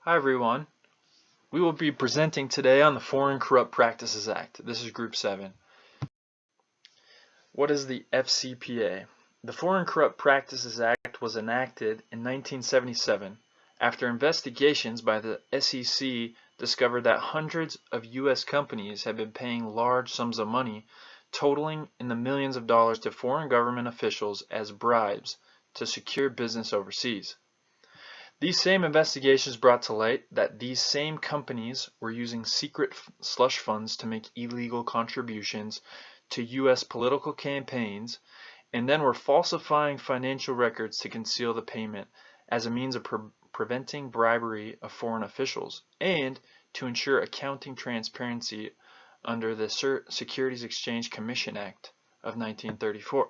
Hi everyone. We will be presenting today on the Foreign Corrupt Practices Act. This is Group 7. What is the FCPA? The Foreign Corrupt Practices Act was enacted in 1977 after investigations by the SEC discovered that hundreds of U.S. companies had been paying large sums of money, totaling in the millions of dollars, to foreign government officials as bribes to secure business overseas. These same investigations brought to light that these same companies were using secret slush funds to make illegal contributions to U.S. political campaigns, and then were falsifying financial records to conceal the payment as a means of preventing bribery of foreign officials and to ensure accounting transparency under the Securities Exchange Commission Act of 1934.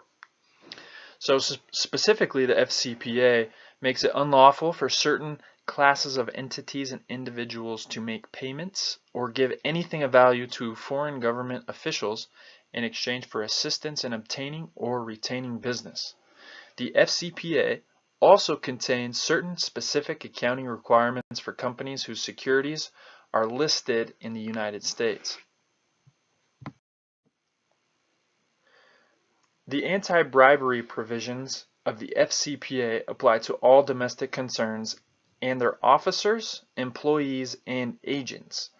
So specifically, the FCPA makes it unlawful for certain classes of entities and individuals to make payments or give anything of value to foreign government officials in exchange for assistance in obtaining or retaining business. The FCPA also contains certain specific accounting requirements for companies whose securities are listed in the United States. The anti-bribery provisions of the FCPA apply to all domestic concerns and their officers, employees, and agents.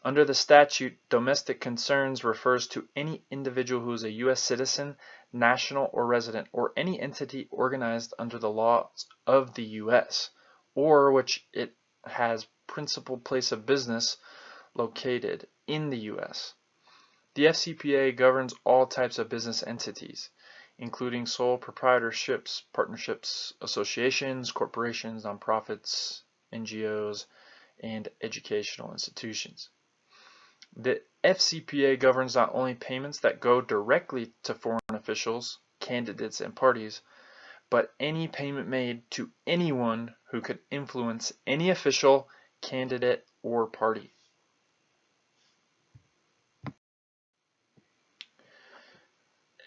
Under the statute, domestic concerns refers to any individual who is a U.S. citizen, national, or resident, or any entity organized under the laws of the U.S., or which it has principal place of business located in the U.S. The FCPA governs all types of business entities, including sole proprietorships, partnerships, associations, corporations, nonprofits, NGOs, and educational institutions. The FCPA governs not only payments that go directly to foreign officials, candidates, and parties, but any payment made to anyone who could influence any official, candidate, or party.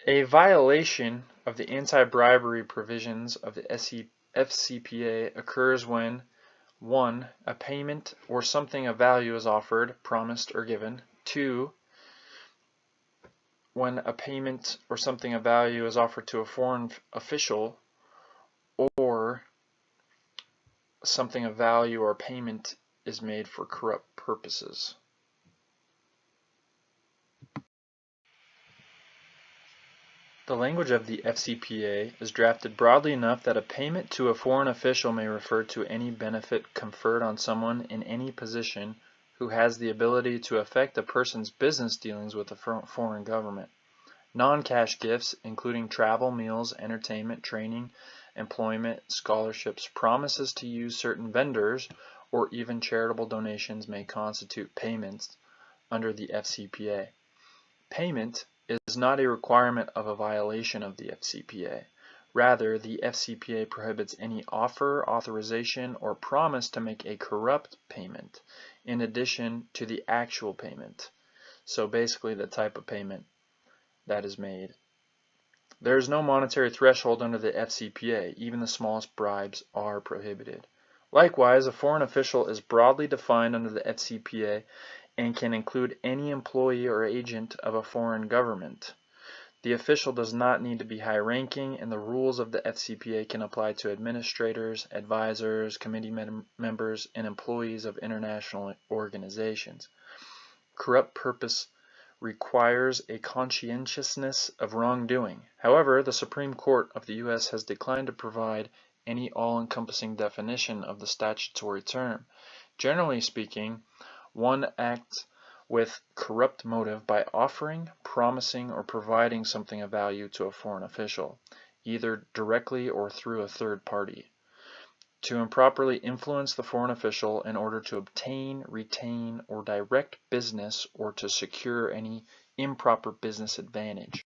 A violation of the anti-bribery provisions of the FCPA occurs when 1. A payment or something of value is offered, promised, or given. 2. When a payment or something of value is offered to a foreign official, or something of value or payment is made for corrupt purposes. The language of the FCPA is drafted broadly enough that a payment to a foreign official may refer to any benefit conferred on someone in any position who has the ability to affect a person's business dealings with a foreign government. Non-cash gifts, including travel, meals, entertainment, training, employment, scholarships, promises to use certain vendors, or even charitable donations may constitute payments under the FCPA. Payment is not a requirement of a violation of the FCPA. Rather, the FCPA prohibits any offer, authorization, or promise to make a corrupt payment in addition to the actual payment. So basically the type of payment that is made. There is no monetary threshold under the FCPA. Even the smallest bribes are prohibited. Likewise, a foreign official is broadly defined under the FCPA and can include any employee or agent of a foreign government. The official does not need to be high-ranking, and the rules of the FCPA can apply to administrators, advisors, committee members, and employees of international organizations. Corrupt purpose requires a conscientiousness of wrongdoing. However, the Supreme Court of the U.S. has declined to provide any all-encompassing definition of the statutory term. Generally speaking, one acts with corrupt motive by offering, promising, or providing something of value to a foreign official, either directly or through a third party, to improperly influence the foreign official in order to obtain, retain, or direct business, or to secure any improper business advantage.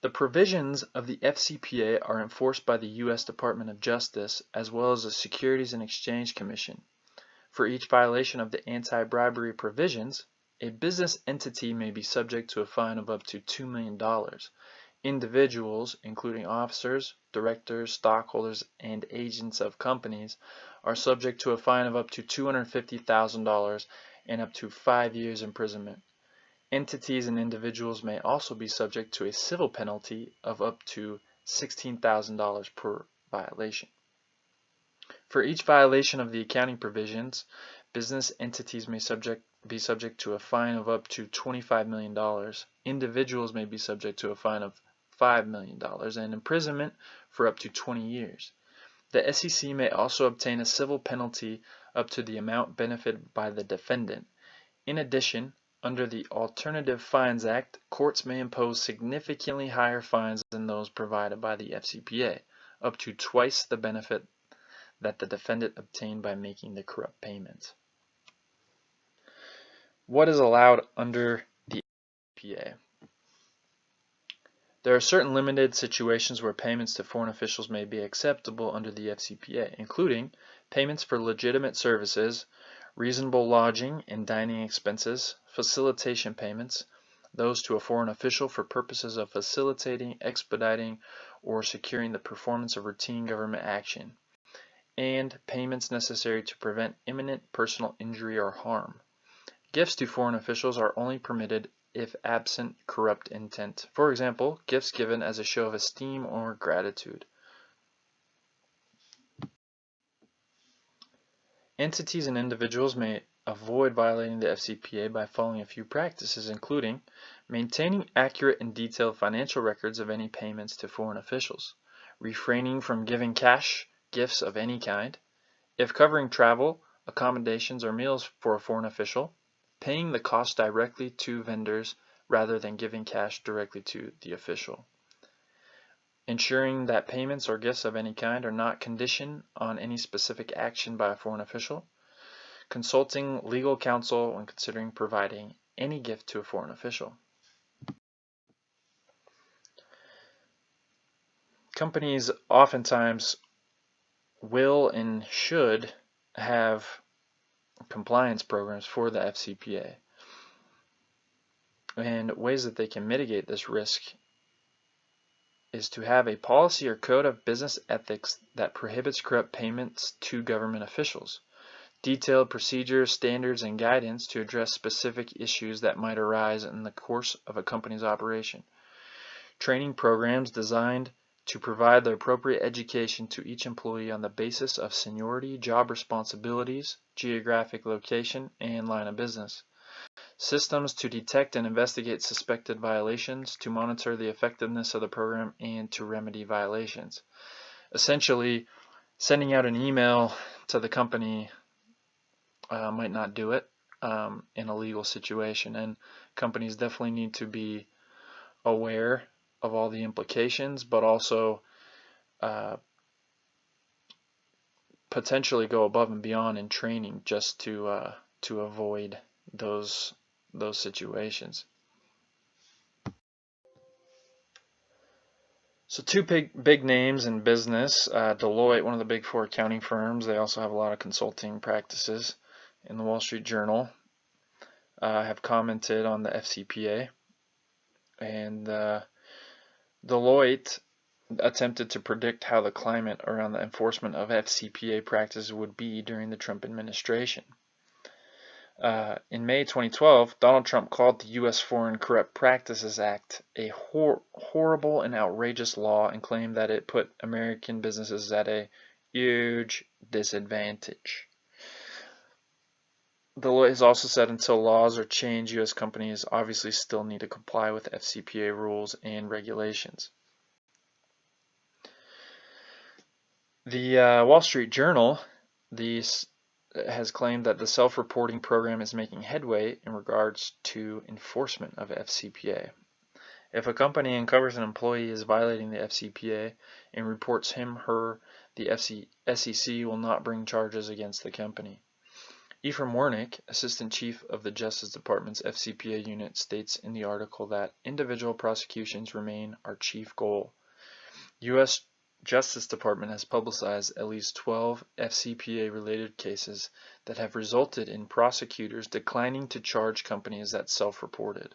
The provisions of the FCPA are enforced by the U.S. Department of Justice as well as the Securities and Exchange Commission. For each violation of the anti-bribery provisions, a business entity may be subject to a fine of up to $2 million Individuals, including officers, directors, stockholders, and agents of companies, are subject to a fine of up to $250,000 and up to 5 years imprisonment. Entities and individuals may also be subject to a civil penalty of up to $16,000 per violation. For each violation of the accounting provisions, business entities may be subject to a fine of up to $25 million. Individuals may be subject to a fine of $5 million and imprisonment for up to 20 years. The SEC may also obtain a civil penalty up to the amount benefited by the defendant. In addition, under the Alternative Fines Act, courts may impose significantly higher fines than those provided by the FCPA, up to twice the benefit that the defendant obtained by making the corrupt payments. What is allowed under the FCPA? There are certain limited situations where payments to foreign officials may be acceptable under the FCPA, including payments for legitimate services, reasonable lodging and dining expenses, facilitation payments, those to a foreign official for purposes of facilitating, expediting, or securing the performance of routine government action, and payments necessary to prevent imminent personal injury or harm. Gifts to foreign officials are only permitted if absent corrupt intent. For example, gifts given as a show of esteem or gratitude. Entities and individuals may avoid violating the FCPA by following a few practices, including maintaining accurate and detailed financial records of any payments to foreign officials, refraining from giving cash gifts of any kind, if covering travel, accommodations, or meals for a foreign official, paying the cost directly to vendors rather than giving cash directly to the official. Ensuring that payments or gifts of any kind are not conditioned on any specific action by a foreign official. Consulting legal counsel when considering providing any gift to a foreign official. Companies oftentimes will and should have compliance programs for the FCPA, and ways that they can mitigate this risk is to have a policy or code of business ethics that prohibits corrupt payments to government officials, detailed procedures, standards, and guidance to address specific issues that might arise in the course of a company's operation, training programs designed to provide the appropriate education to each employee on the basis of seniority, job responsibilities, geographic location, and line of business. Systems to detect and investigate suspected violations, to monitor the effectiveness of the program, and to remedy violations. Essentially, sending out an email to the company might not do it in a legal situation, and companies definitely need to be aware of all the implications, but also potentially go above and beyond in training just to avoid those situations. So two big names in business, Deloitte, one of the big four accounting firms. They also have a lot of consulting practices. In the Wall Street Journal, have commented on the FCPA, and Deloitte attempted to predict how the climate around the enforcement of FCPA practices would be during the Trump administration. In May 2012, Donald Trump called the U.S. Foreign Corrupt Practices Act a horrible and outrageous law and claimed that it put American businesses at a huge disadvantage. Deloitte has also said until laws are changed, U.S. companies obviously still need to comply with FCPA rules and regulations. The Wall Street Journal has claimed that the self-reporting program is making headway in regards to enforcement of FCPA. If a company uncovers an employee is violating the FCPA and reports him/her, the SEC will not bring charges against the company. Ephraim Wernick, Assistant Chief of the Justice Department's FCPA unit, states in the article that individual prosecutions remain our chief goal. U.S. Justice Department has publicized at least 12 FCPA-related cases that have resulted in prosecutors declining to charge companies that self-reported.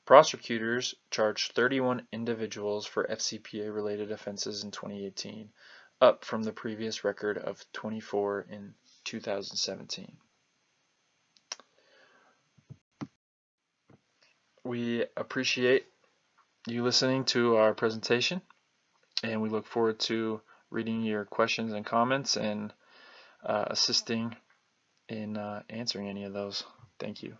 Prosecutors charged 31 individuals for FCPA-related offenses in 2018, up from the previous record of 24 in 2017. We appreciate you listening to our presentation, and we look forward to reading your questions and comments and assisting in answering any of those. Thank you.